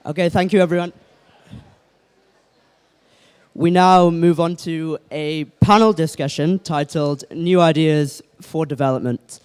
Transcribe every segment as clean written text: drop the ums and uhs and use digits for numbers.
Okay, thank you, everyone. We now move on to a panel discussion titled New Ideas for Development.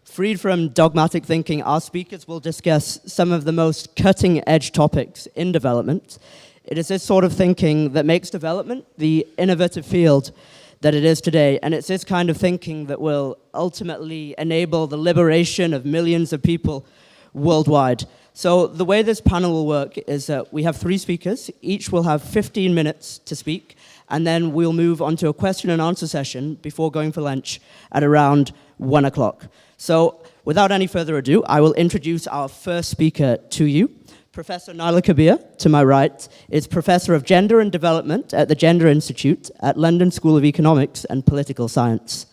Freed from dogmatic thinking, our speakers will discuss some of the most cutting-edge topics in development. It is this sort of thinking that makes development the innovative field that it is today, and it's this kind of thinking that will ultimately enable the liberation of millions of people worldwide. So the way this panel will work is that we have 3 speakers. Each will have 15 minutes to speak, and then we'll move on to a question and answer session before going for lunch at around 1 o'clock. So without any further ado, I will introduce our first speaker to you. Professor Naila Kabeer, to my right, is Professor of Gender and Development at the Gender Institute at London School of Economics and Political Science.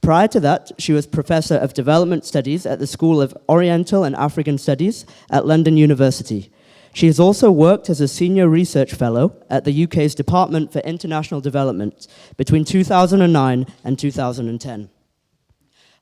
Prior to that, she was Professor of Development Studies at the School of Oriental and African Studies at London University. She has also worked as a Senior Research Fellow at the UK's Department for International Development between 2009 and 2010.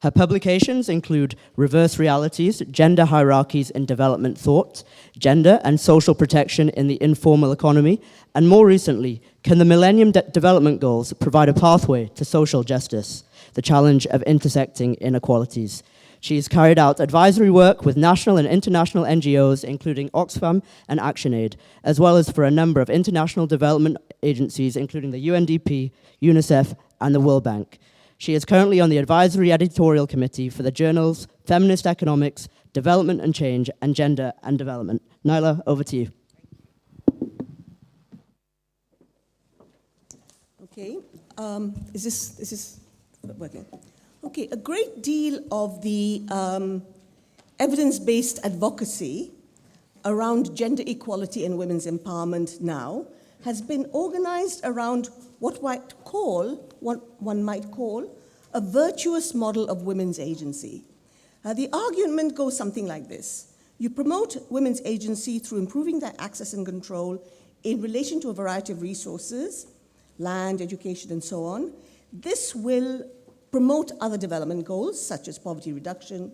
Her publications include Reverse Realities, Gender Hierarchies in Development Thought, Gender and Social Protection in the Informal Economy, and more recently, Can the Millennium Development Goals Provide a Pathway to Social Justice? The Challenge of Intersecting Inequalities. She has carried out advisory work with national and international NGOs, including Oxfam and ActionAid, as well as for a number of international development agencies, including the UNDP, UNICEF, and the World Bank. She is currently on the advisory editorial committee for the journals Feminist Economics, Development and Change, and Gender and Development. Naila, over to you. Okay, is this working? Okay, a great deal of the evidence-based advocacy around gender equality and women's empowerment now has been organized around what one might call a virtuous model of women's agency. The argument goes something like this. You promote women's agency through improving their access and control in relation to a variety of resources, land, education, and so on. This will promote other development goals, such as poverty reduction,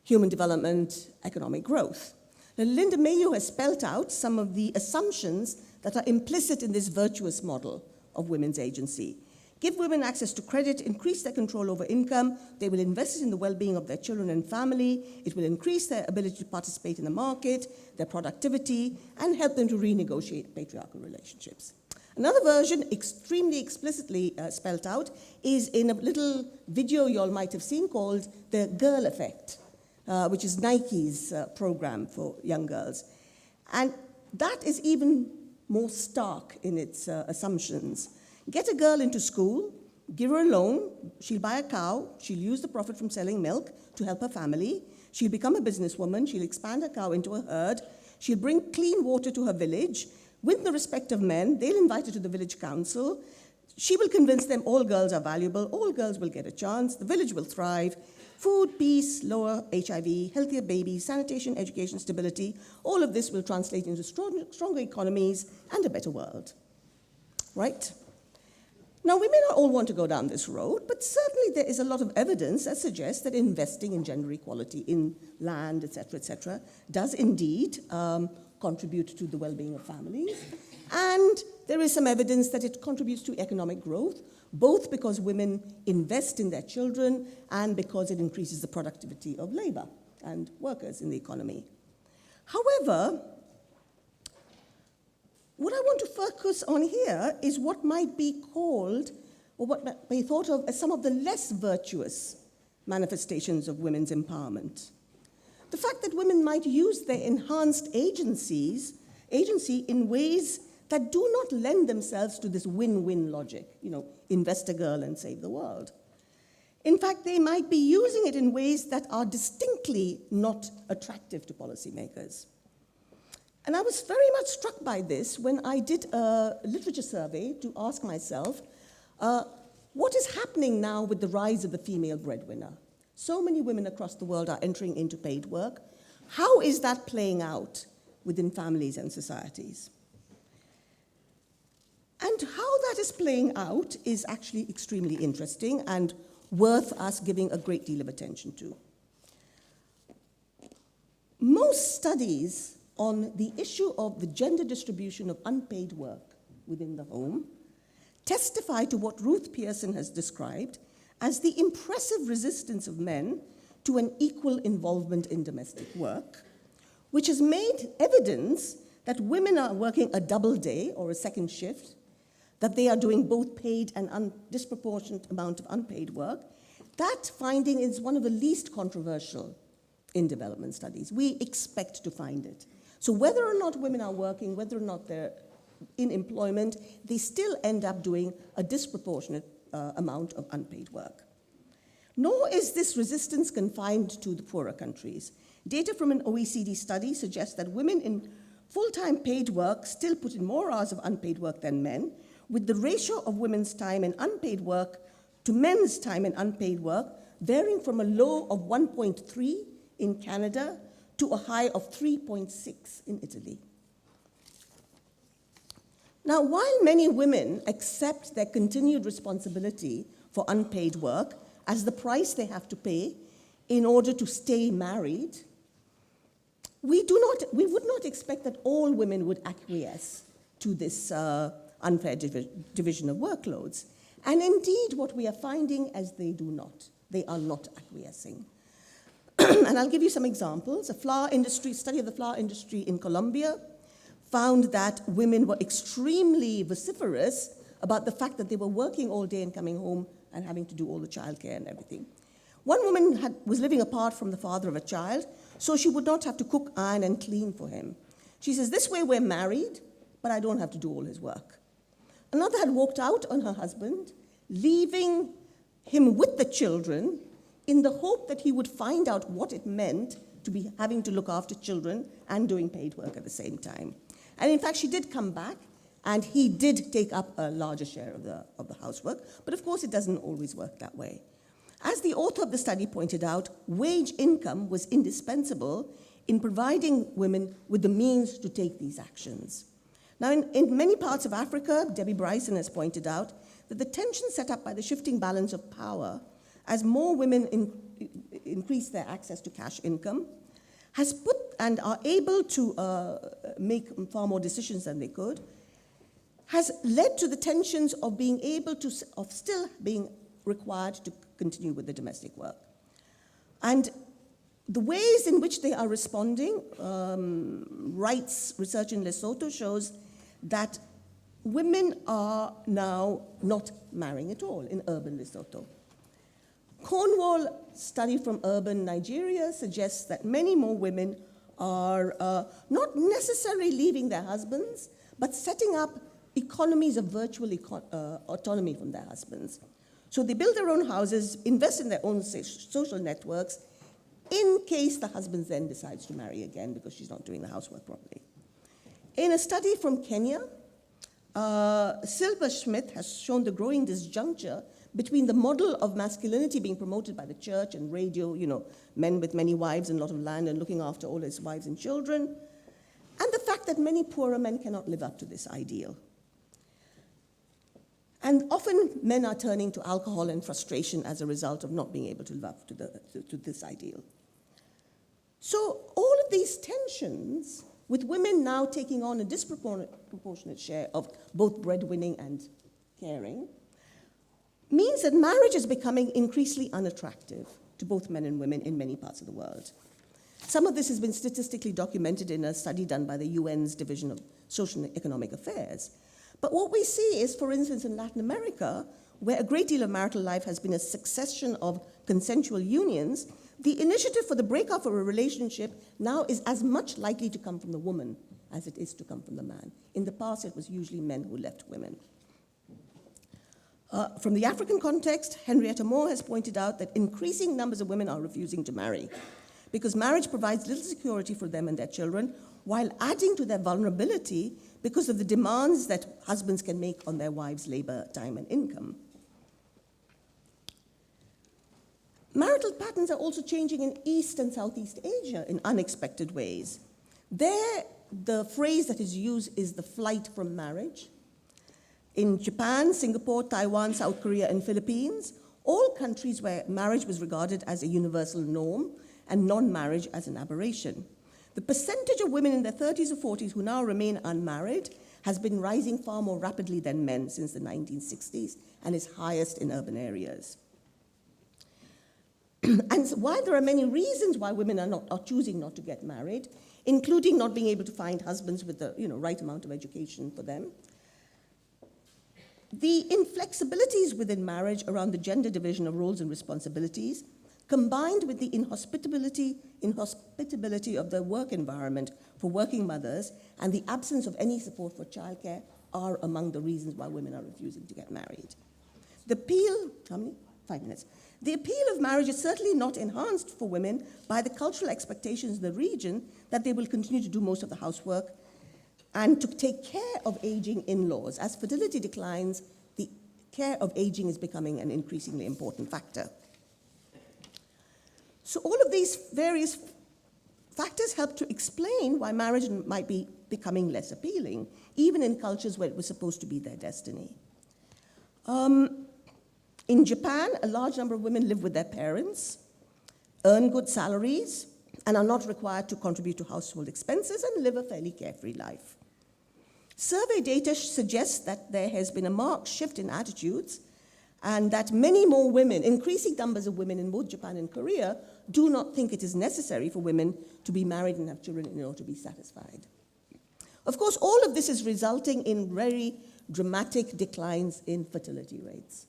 human development, economic growth. Now, Linda Mayo has spelled out some of the assumptions that are implicit in this virtuous model of women's agency. Give women access to credit, increase their control over income, they will invest in the well-being of their children and family, it will increase their ability to participate in the market, their productivity, and help them to renegotiate patriarchal relationships. Another version, extremely explicitly spelled out, is in a little video you all might have seen called The Girl Effect, which is Nike's program for young girls. And that is even more stark in its assumptions. Get a girl into school, give her a loan, she'll buy a cow, she'll use the profit from selling milk to help her family, she'll become a businesswoman, she'll expand her cow into a herd, she'll bring clean water to her village, win the respect of men, they'll invite her to the village council, she will convince them all girls are valuable, all girls will get a chance, the village will thrive, food, peace, lower HIV, healthier babies, sanitation, education, stability, all of this will translate into stronger economies and a better world, right? Now, we may not all want to go down this road, but certainly there is a lot of evidence that suggests that investing in gender equality in land, et cetera, does indeed contribute to the well-being of families. And there is some evidence that it contributes to economic growth, both because women invest in their children and because it increases the productivity of labor and workers in the economy. However, what I want to focus on here is what might be called, or what might be thought of as some of the less virtuous manifestations of women's empowerment. The fact that women might use their enhanced agency in ways that do not lend themselves to this win-win logic, invest a girl and save the world. In fact, they might be using it in ways that are distinctly not attractive to policymakers. And I was very much struck by this when I did a literature survey to ask myself, what is happening now with the rise of the female breadwinner? So many women across the world are entering into paid work. How is that playing out within families and societies? And how that is playing out is actually extremely interesting and worth us giving a great deal of attention to. Most studies on the issue of the gender distribution of unpaid work within the home testify to what Ruth Pearson has described as the impressive resistance of men to an equal involvement in domestic work, which has made evidence that women are working a double day or a second shift, that they are doing both paid and disproportionate amount of unpaid work. That finding is one of the least controversial in development studies. We expect to find it. So whether or not women are working, whether or not they're in employment, they still end up doing a disproportionate amount of unpaid work. Nor is this resistance confined to the poorer countries. Data from an OECD study suggests that women in full-time paid work still put in more hours of unpaid work than men, with the ratio of women's time in unpaid work to men's time in unpaid work varying from a low of 1.3 in Canada to a high of 3.6 in Italy. Now, while many women accept their continued responsibility for unpaid work as the price they have to pay in order to stay married, we would not expect that all women would acquiesce to this unfair division of workloads. And indeed, what we are finding is they do not. They are not acquiescing. And I'll give you some examples. A study of the flower industry in Colombia found that women were extremely vociferous about the fact that they were working all day and coming home and having to do all the childcare and everything. One woman was living apart from the father of a child, so she would not have to cook, iron, and clean for him. She says, this way we're married, but I don't have to do all his work. Another had walked out on her husband, leaving him with the children in the hope that he would find out what it meant to be having to look after children and doing paid work at the same time. And in fact, she did come back, and he did take up a larger share of the housework, but of course it doesn't always work that way. As the author of the study pointed out, wage income was indispensable in providing women with the means to take these actions. Now, in many parts of Africa, Debbie Bryson has pointed out that the tension set up by the shifting balance of power as more women increase their access to cash income has put and are able to make far more decisions than they could, has led to the tensions of being able to, of still being required to continue with the domestic work. And the ways in which they are responding, rights research in Lesotho shows that women are now not marrying at all in urban Lesotho. Cornwall study from urban Nigeria suggests that many more women are not necessarily leaving their husbands, but setting up economies of virtual autonomy from their husbands. So they build their own houses, invest in their own social networks, in case the husband then decides to marry again because she's not doing the housework properly. In a study from Kenya, Silberschmidt has shown the growing disjuncture between the model of masculinity being promoted by the church and radio, men with many wives and a lot of land and looking after all his wives and children, and the fact that many poorer men cannot live up to this ideal. And often men are turning to alcohol and frustration as a result of not being able to live up to this ideal. So all of these tensions, with women now taking on a disproportionate share of both breadwinning and caring, means that marriage is becoming increasingly unattractive to both men and women in many parts of the world. Some of this has been statistically documented in a study done by the UN's Division of Social and Economic Affairs. But what we see is, for instance, in Latin America, where a great deal of marital life has been a succession of consensual unions, the initiative for the breakup of a relationship now is as much likely to come from the woman as it is to come from the man. In the past, it was usually men who left women. From the African context, Henrietta Moore has pointed out that increasing numbers of women are refusing to marry because marriage provides little security for them and their children, while adding to their vulnerability because of the demands that husbands can make on their wives' labor, time, and income. Marital patterns are also changing in East and Southeast Asia in unexpected ways. There, the phrase that is used is the flight from marriage. In Japan, Singapore, Taiwan, South Korea, and Philippines, all countries where marriage was regarded as a universal norm and non-marriage as an aberration. The percentage of women in their 30s or 40s who now remain unmarried has been rising far more rapidly than men since the 1960s and is highest in urban areas. And while there are many reasons why women are choosing not to get married, including not being able to find husbands with the right amount of education for them, the inflexibilities within marriage around the gender division of roles and responsibilities, combined with the inhospitability of the work environment for working mothers and the absence of any support for childcare, are among the reasons why women are refusing to get married. The appeal, how many? 5 minutes. The appeal of marriage is certainly not enhanced for women by the cultural expectations in the region that they will continue to do most of the housework and to take care of aging in-laws. As fertility declines, the care of aging is becoming an increasingly important factor. So all of these various factors help to explain why marriage might be becoming less appealing, even in cultures where it was supposed to be their destiny. In Japan, a large number of women live with their parents, earn good salaries, and are not required to contribute to household expenses and live a fairly carefree life. Survey data suggests that there has been a marked shift in attitudes and that many more women, increasing numbers of women in both Japan and Korea, do not think it is necessary for women to be married and have children in order to be satisfied. Of course, all of this is resulting in very dramatic declines in fertility rates.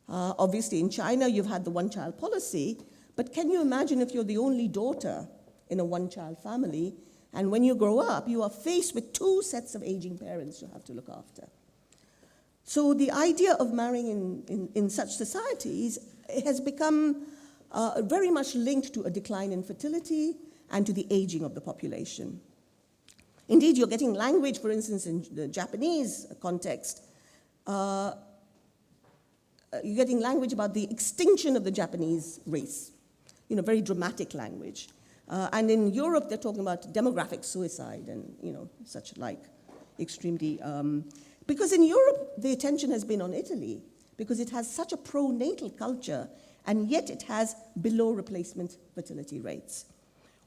Obviously, in China, you've had the one-child policy, but can you imagine if you're the only daughter in a one-child family, and when you grow up, you are faced with 2 sets of aging parents you have to look after? So the idea of marrying in such societies has become very much linked to a decline in fertility and to the aging of the population. Indeed, you're getting language, for instance, in the Japanese context, you're getting language about the extinction of the Japanese race, very dramatic language. And in Europe, they're talking about demographic suicide and, such like extremely, because in Europe, the attention has been on Italy because it has such a pro-natal culture, and yet it has below replacement fertility rates.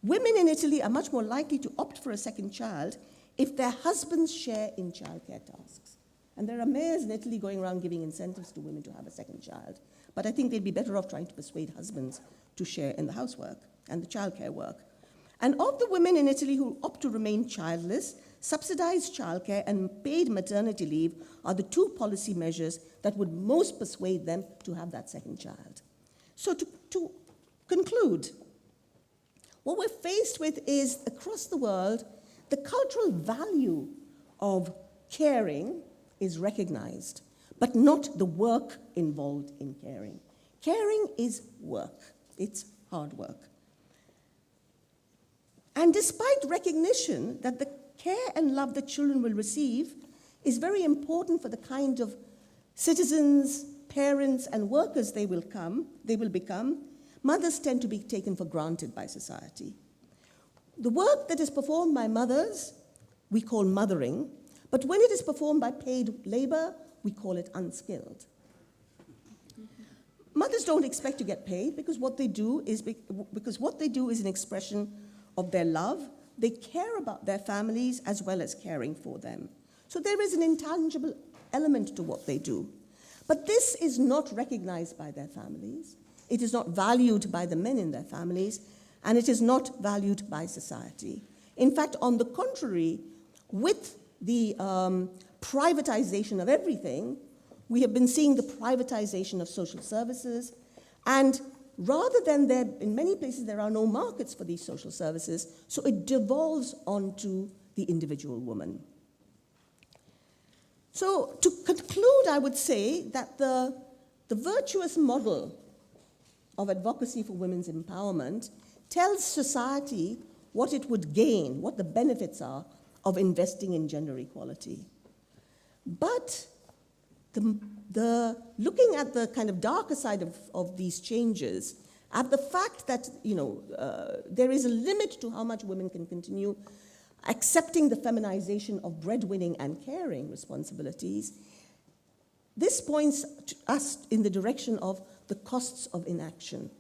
Women in Italy are much more likely to opt for a second child if their husbands share in childcare tasks. And there are mayors in Italy going around giving incentives to women to have a second child. But I think they'd be better off trying to persuade husbands to share in the housework and the childcare work. And of the women in Italy who opt to remain childless, subsidized childcare and paid maternity leave are the 2 policy measures that would most persuade them to have that second child. So to conclude, what we're faced with is, across the world, the cultural value of caring is recognized, but not the work involved in caring. Caring is work. It's hard work. And despite recognition that the care and love that children will receive is very important for the kind of citizens, parents, and workers they will become, mothers tend to be taken for granted by society. The work that is performed by mothers, we call mothering, but when it is performed by paid labor, we call it unskilled. Mothers don't expect to get paid because what they do is an expression of their love. They care about their families as well as caring for them. So there is an intangible element to what they do. But this is not recognized by their families. It is not valued by the men in their families, and it is not valued by society. In fact, on the contrary, with the privatization of everything, we have been seeing the privatization of social services, and rather than in many places there are no markets for these social services, so it devolves onto the individual woman. So to conclude, I would say that the virtuous model of advocacy for women's empowerment tells society what it would gain, what the benefits are of investing in gender equality. But looking at the kind of darker side of these changes, at the fact that there is a limit to how much women can continue accepting the feminization of breadwinning and caring responsibilities, this points to us in the direction of the costs of inaction.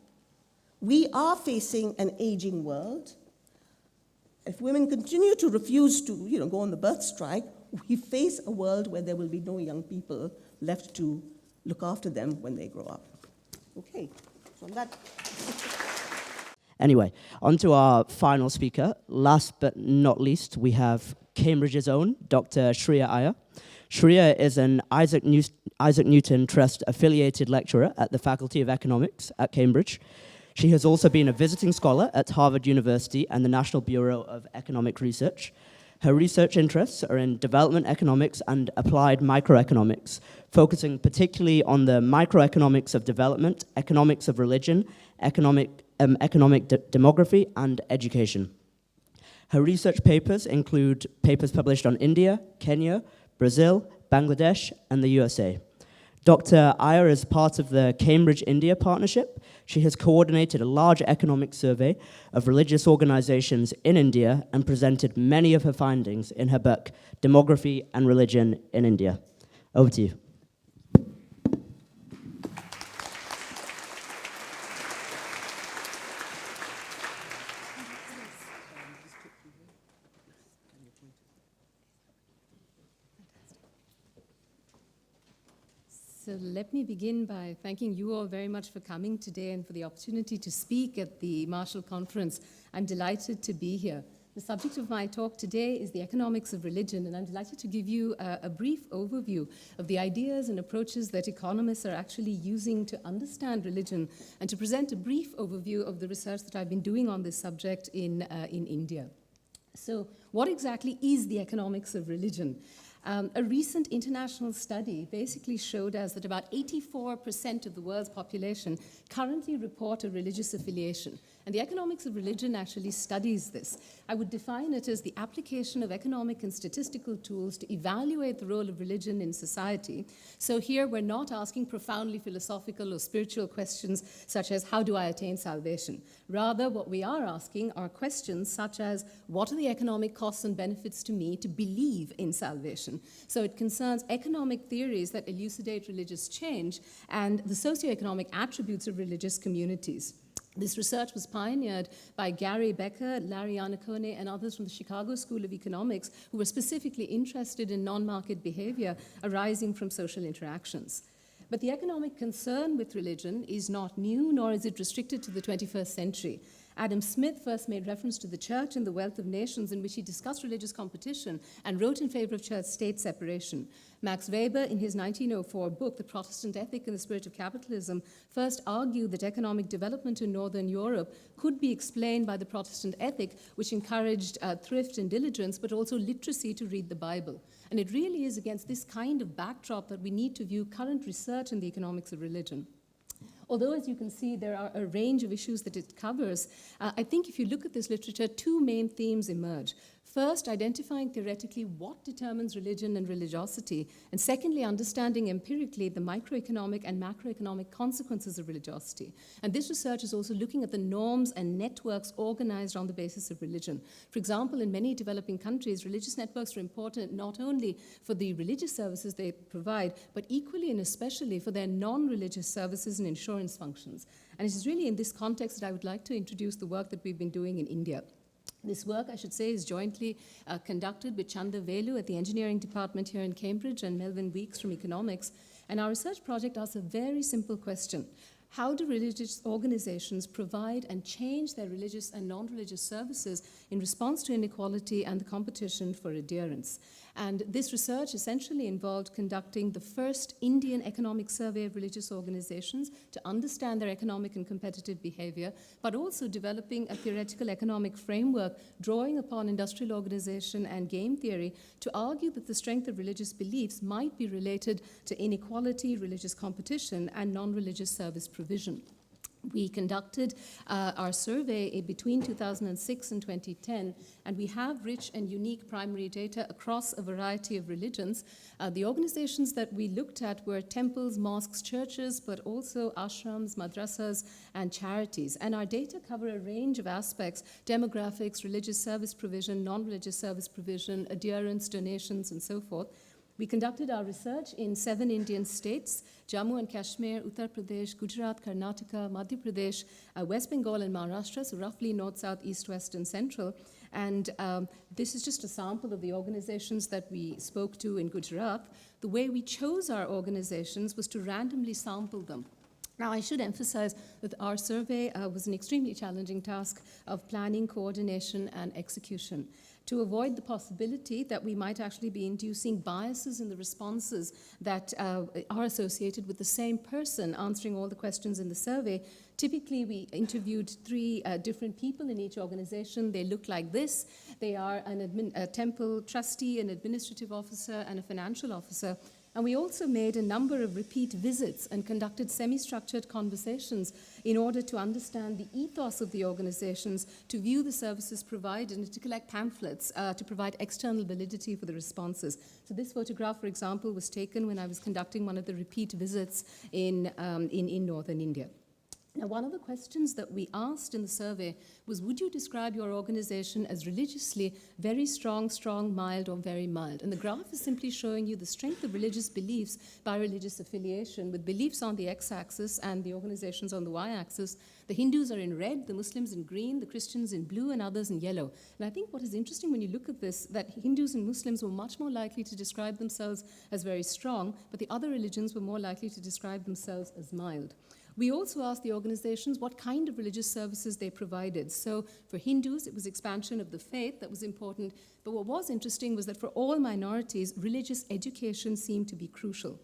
We are facing an aging world. If women continue to refuse to, go on the birth strike, we face a world where there will be no young people left to look after them when they grow up. Okay, so on that. Anyway, on to our final speaker. Last but not least, we have Cambridge's own Dr. Shreya Iyer. Sriya is an Isaac Newton Trust affiliated lecturer at the Faculty of Economics at Cambridge. She has also been a visiting scholar at Harvard University and the National Bureau of Economic Research. Her research interests are in development economics and applied microeconomics, focusing particularly on the microeconomics of development, economics of religion, economic demography, and education. Her research papers include papers published on India, Kenya, Brazil, Bangladesh, and the USA. Dr. Iyer is part of the Cambridge-India Partnership. She has coordinated a large economic survey of religious organizations in India and presented many of her findings in her book, Demography and Religion in India. Over to you. So let me begin by thanking you all very much for coming today and for the opportunity to speak at the Marshall Conference. I'm delighted to be here. The subject of my talk today is the economics of religion, and I'm delighted to give you a brief overview of the ideas and approaches that economists are actually using to understand religion, and to present a brief overview of the research that I've been doing on this subject in India. So what exactly is the economics of religion? A recent international study basically showed us that about 84% of the world's population currently report a religious affiliation. And the economics of religion actually studies this. I would define it as the application of economic and statistical tools to evaluate the role of religion in society. So here we're not asking profoundly philosophical or spiritual questions such as, how do I attain salvation? Rather, what we are asking are questions such as, what are the economic costs and benefits to me to believe in salvation? So it concerns economic theories that elucidate religious change and the socioeconomic attributes of religious communities. This research was pioneered by Gary Becker, Larry Iannacone, and others from the Chicago School of Economics who were specifically interested in non-market behavior arising from social interactions. But the economic concern with religion is not new, nor is it restricted to the 21st century. Adam Smith first made reference to the church and the wealth of nations, in which he discussed religious competition and wrote in favor of church-state separation. Max Weber, in his 1904 book, The Protestant Ethic and the Spirit of Capitalism, first argued that economic development in Northern Europe could be explained by the Protestant ethic, which encouraged thrift and diligence, but also literacy to read the Bible. And it really is against this kind of backdrop that we need to view current research in the economics of religion. Although, as you can see, there are a range of issues that it covers, I think if you look at this literature, two main themes emerge. First, identifying theoretically what determines religion and religiosity, and secondly, understanding empirically the microeconomic and macroeconomic consequences of religiosity. And this research is also looking at the norms and networks organized on the basis of religion. For example, in many developing countries, religious networks are important not only for the religious services they provide, but equally and especially for their non-religious services and insurance functions. And it is really in this context that I would like to introduce the work that we've been doing in India. This work, I should say, is jointly conducted with Chanda Velu at the engineering department here in Cambridge and Melvin Weeks from economics. And our research project asks a very simple question. How do religious organizations provide and change their religious and non-religious services in response to inequality and the competition for adherence? And this research essentially involved conducting the first Indian economic survey of religious organizations to understand their economic and competitive behavior, but also developing a theoretical economic framework drawing upon industrial organization and game theory to argue that the strength of religious beliefs might be related to inequality, religious competition, and non-religious service provision. We conducted our survey between 2006 and 2010, and we have rich and unique primary data across a variety of religions. The organizations that we looked at were temples, mosques, churches, but also ashrams, madrasas, and charities. And our data cover a range of aspects: demographics, religious service provision, non-religious service provision, adherence, donations, and so forth. We conducted our research in 7 Indian states: Jammu and Kashmir, Uttar Pradesh, Gujarat, Karnataka, Madhya Pradesh, West Bengal, and Maharashtra, so roughly north, south, east, west, and central. And this is just a sample of the organizations that we spoke to in Gujarat. The way we chose our organizations was to randomly sample them. Now, I should emphasize that our survey was an extremely challenging task of planning, coordination, and execution. To avoid the possibility that we might actually be inducing biases in the responses that are associated with the same person answering all the questions in the survey, typically we interviewed 3 different people in each organization. They look like this. They are a temple trustee, an administrative officer, and a financial officer. And we also made a number of repeat visits and conducted semi-structured conversations in order to understand the ethos of the organizations, to view the services provided, and to collect pamphlets to provide external validity for the responses. So this photograph, for example, was taken when I was conducting one of the repeat visits in northern India. Now, one of the questions that we asked in the survey was, would you describe your organization as religiously very strong, mild, or very mild? And the graph is simply showing you the strength of religious beliefs by religious affiliation, with beliefs on the x-axis and the organizations on the y-axis. The Hindus are in red, the Muslims in green, the Christians in blue, and others in yellow. And I think what is interesting when you look at this, that Hindus and Muslims were much more likely to describe themselves as very strong, but the other religions were more likely to describe themselves as mild. We also asked the organizations what kind of religious services they provided. So for Hindus, it was expansion of the faith that was important. But what was interesting was that for all minorities, religious education seemed to be crucial.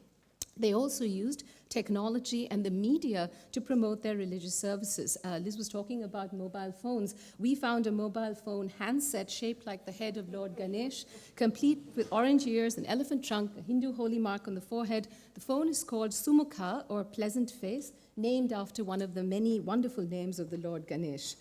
They also used technology and the media to promote their religious services. Liz was talking about mobile phones. We found a mobile phone handset shaped like the head of Lord Ganesh, complete with orange ears, an elephant trunk, a Hindu holy mark on the forehead. The phone is called Sumukha, or pleasant face, named after one of the many wonderful names of the Lord Ganesh.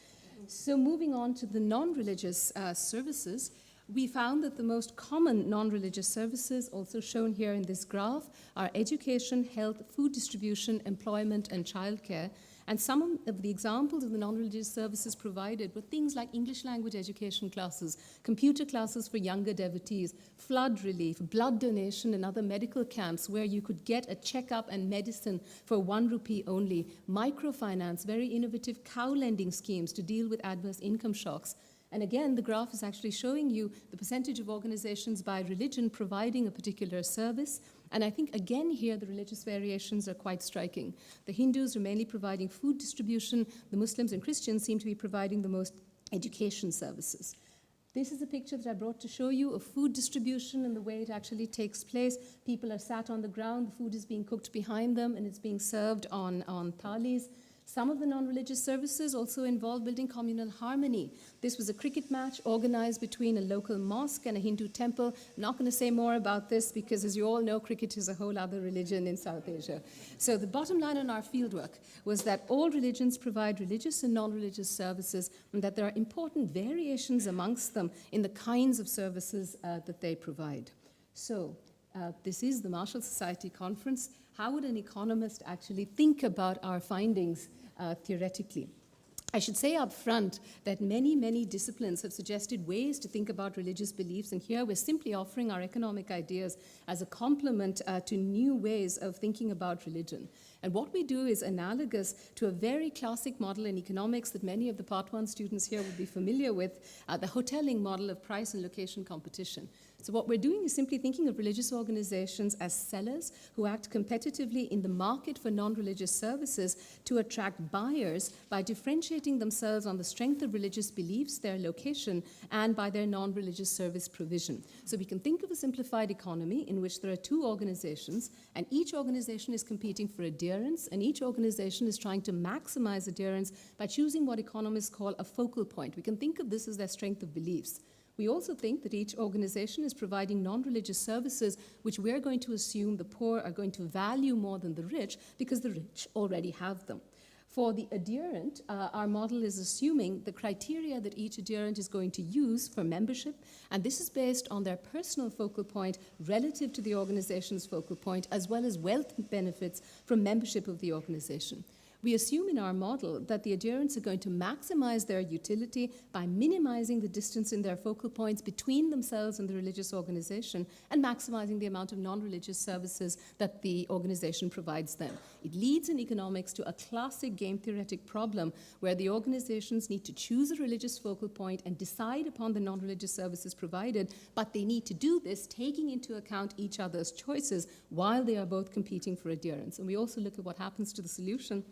So moving on to the non-religious services, we found that the most common non-religious services, also shown here in this graph, are education, health, food distribution, employment, and childcare. And some of the examples of the non-religious services provided were things like English language education classes, computer classes for younger devotees, flood relief, blood donation, and other medical camps where you could get a checkup and medicine for 1 rupee only, microfinance, very innovative cow lending schemes to deal with adverse income shocks. And again, the graph is actually showing you the percentage of organizations by religion providing a particular service. And I think, again, here the religious variations are quite striking. The Hindus are mainly providing food distribution. The Muslims and Christians seem to be providing the most education services. This is a picture that I brought to show you of food distribution and the way it actually takes place. People are sat on the ground, the food is being cooked behind them, and it's being served on thalis. Some of the non-religious services also involve building communal harmony. This was a cricket match organized between a local mosque and a Hindu temple. I'm not going to say more about this because, as you all know, cricket is a whole other religion in South Asia. So the bottom line on our fieldwork was that all religions provide religious and non-religious services, and that there are important variations amongst them in the kinds of services that they provide. So this is the Marshall Society Conference. How would an economist actually think about our findings theoretically? I should say up front that many, many disciplines have suggested ways to think about religious beliefs, and here we're simply offering our economic ideas as a complement to new ways of thinking about religion. And what we do is analogous to a very classic model in economics that many of the Part 1 students here would be familiar with, the hoteling model of price and location competition. So what we're doing is simply thinking of religious organizations as sellers who act competitively in the market for non-religious services to attract buyers by differentiating themselves on the strength of religious beliefs, their location, and by their non-religious service provision. So we can think of a simplified economy in which there are 2 organizations, and each organization is competing for adherence, and each organization is trying to maximize adherence by choosing what economists call a focal point. We can think of this as their strength of beliefs. We also think that each organization is providing non-religious services which we're going to assume the poor are going to value more than the rich because the rich already have them. For the adherent, our model is assuming the criteria that each adherent is going to use for membership, and this is based on their personal focal point relative to the organization's focal point, as well as wealth benefits from membership of the organization. We assume in our model that the adherents are going to maximize their utility by minimizing the distance in their focal points between themselves and the religious organization and maximizing the amount of non-religious services that the organization provides them. It leads in economics to a classic game theoretic problem where the organizations need to choose a religious focal point and decide upon the non-religious services provided, but they need to do this taking into account each other's choices while they are both competing for adherence. And we also look at what happens to the solution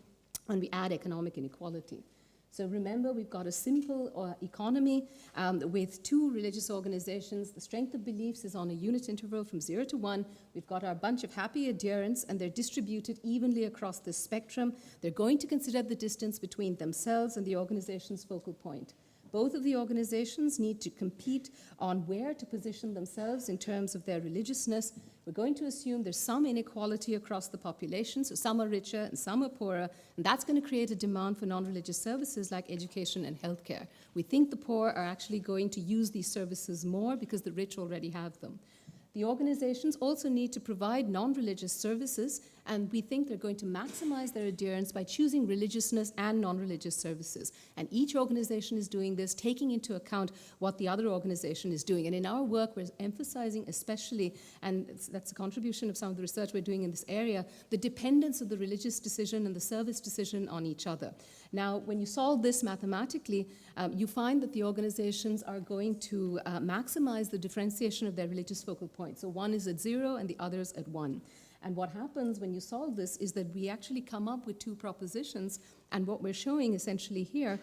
when we add economic inequality. So remember, we've got a simple economy with two religious organizations. The strength of beliefs is on a unit interval from 0 to 1. We've got our bunch of happy adherents, and they're distributed evenly across this spectrum. They're going to consider the distance between themselves and the organization's focal point. Both of the organizations need to compete on where to position themselves in terms of their religiousness. We're going to assume there's some inequality across the population, so some are richer and some are poorer, and that's going to create a demand for non-religious services like education and healthcare. We think the poor are actually going to use these services more because the rich already have them. The organizations also need to provide non-religious services, and we think they're going to maximize their adherence by choosing religiousness and non-religious services. And each organization is doing this, taking into account what the other organization is doing. And in our work, we're emphasizing especially, and that's a contribution of some of the research we're doing in this area, the dependence of the religious decision and the service decision on each other. Now, when you solve this mathematically, you find that the organizations are going to maximize the differentiation of their religious focal point. So one is at 0 and the other's at 1. And what happens when you solve this is that we actually come up with two propositions, and what we're showing essentially here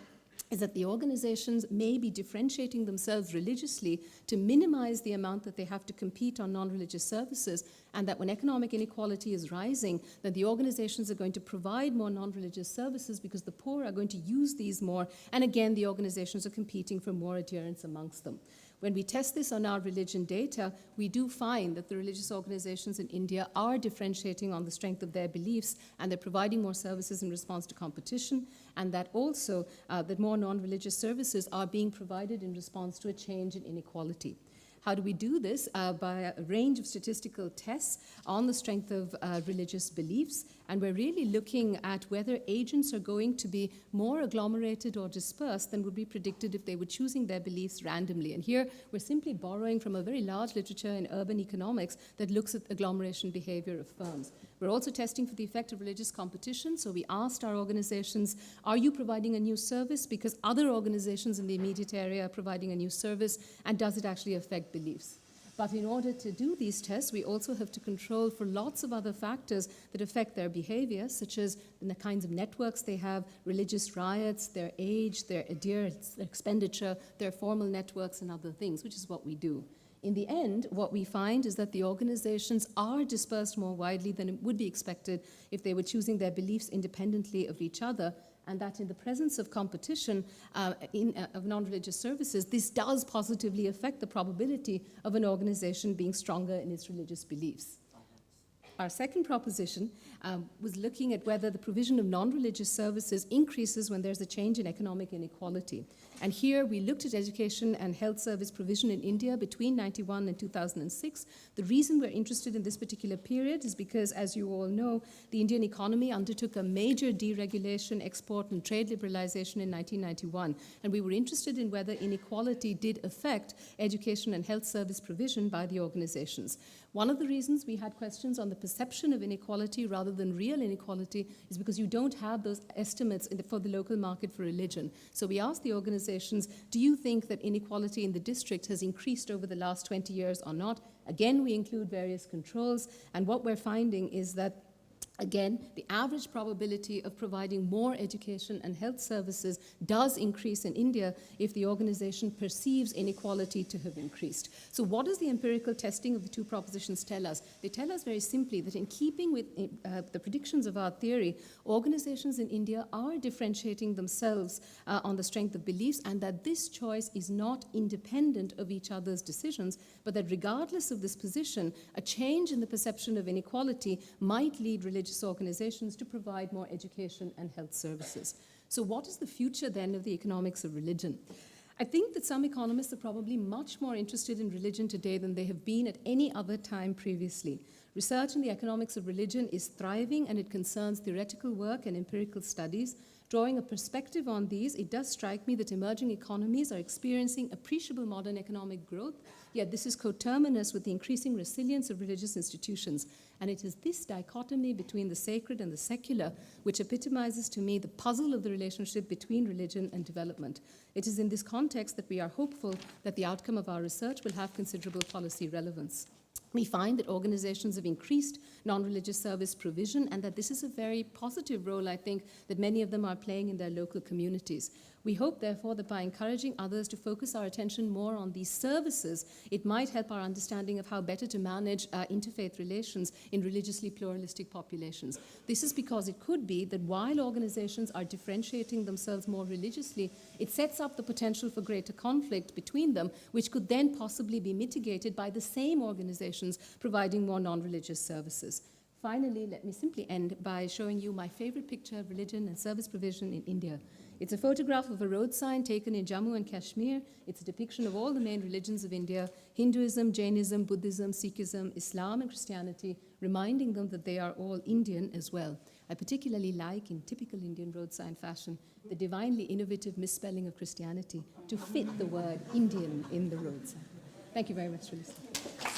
is that the organizations may be differentiating themselves religiously to minimize the amount that they have to compete on non-religious services, and that when economic inequality is rising, then the organizations are going to provide more non-religious services because the poor are going to use these more, and again, the organizations are competing for more adherence amongst them. When we test this on our religion data, we do find that the religious organizations in India are differentiating on the strength of their beliefs, and they're providing more services in response to competition, and that also that more non-religious services are being provided in response to a change in inequality. How do we do this? By a range of statistical tests on the strength of religious beliefs, and we're really looking at whether agents are going to be more agglomerated or dispersed than would be predicted if they were choosing their beliefs randomly. And here we're simply borrowing from a very large literature in urban economics that looks at agglomeration behavior of firms. We're also testing for the effect of religious competition, so we asked our organizations, are you providing a new service because other organizations in the immediate area are providing a new service, and does it actually affect beliefs? But in order to do these tests, we also have to control for lots of other factors that affect their behavior, such as the kinds of networks they have, religious riots, their age, their adherence, their expenditure, their formal networks, and other things, which is what we do. In the end, what we find is that the organizations are dispersed more widely than it would be expected if they were choosing their beliefs independently of each other, and that in the presence of competition of non-religious services, this does positively affect the probability of an organization being stronger in its religious beliefs. Our second proposition was looking at whether the provision of non-religious services increases when there's a change in economic inequality. And here we looked at education and health service provision in India between 1991 and 2006. The reason we're interested in this particular period is because, as you all know, the Indian economy undertook a major deregulation, export and trade liberalization in 1991. And we were interested in whether inequality did affect education and health service provision by the organizations. One of the reasons we had questions on the perception of inequality rather than real inequality is because you don't have those estimates for the local market for religion. So we asked the organizations, do you think that inequality in the district has increased over the last 20 years or not? Again, we include various controls, and what we're finding is that again, the average probability of providing more education and health services does increase in India if the organization perceives inequality to have increased. So what does the empirical testing of the two propositions tell us? They tell us very simply that in keeping with the predictions of our theory, organizations in India are differentiating themselves on the strength of beliefs, and that this choice is not independent of each other's decisions, but that regardless of this position, a change in the perception of inequality might lead religious organizations to provide more education and health services. So what is the future then of the economics of religion? I think that some economists are probably much more interested in religion today than they have been at any other time previously. Research in the economics of religion is thriving, and it concerns theoretical work and empirical studies. Drawing a perspective on these, it does strike me that emerging economies are experiencing appreciable modern economic growth, yet this is coterminous with the increasing resilience of religious institutions. And it is this dichotomy between the sacred and the secular which epitomizes to me the puzzle of the relationship between religion and development. It is in this context that we are hopeful that the outcome of our research will have considerable policy relevance. We find that organizations have increased non-religious service provision, and that this is a very positive role, I think, that many of them are playing in their local communities. We hope, therefore, that by encouraging others to focus our attention more on these services, it might help our understanding of how better to manage interfaith relations in religiously pluralistic populations. This is because it could be that while organizations are differentiating themselves more religiously, it sets up the potential for greater conflict between them, which could then possibly be mitigated by the same organizations providing more non-religious services. Finally, let me simply end by showing you my favorite picture of religion and service provision in India. It's a photograph of a road sign taken in Jammu and Kashmir. It's a depiction of all the main religions of India: Hinduism, Jainism, Buddhism, Sikhism, Islam, and Christianity, reminding them that they are all Indian as well. I particularly like, in typical Indian road sign fashion, the divinely innovative misspelling of Christianity to fit the word Indian in the road sign. Thank you very much for listening.